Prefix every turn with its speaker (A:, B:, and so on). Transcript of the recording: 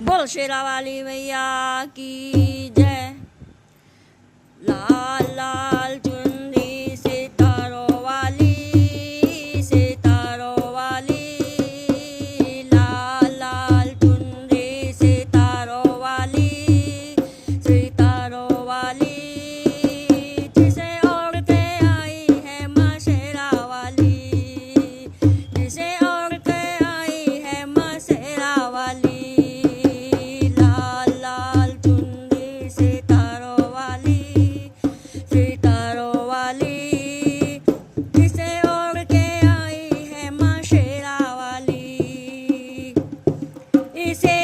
A: बोल शेरा वाली मैया की जय। लाल लाल चुनरी सितारों वाली, सितारों वाली, लाल लाल चुनरी सितारों वाली, सितारों वाली, जिसे ओढ़ के आई है माँ शेरा वाली, जिसे ओढ़ के आई है माँ शेरा वाली। लाल लाल चुनरी सितारों वाली, सितारों वाली, जिसे ओढ़ के आई है माँ शेरा वाली। इसे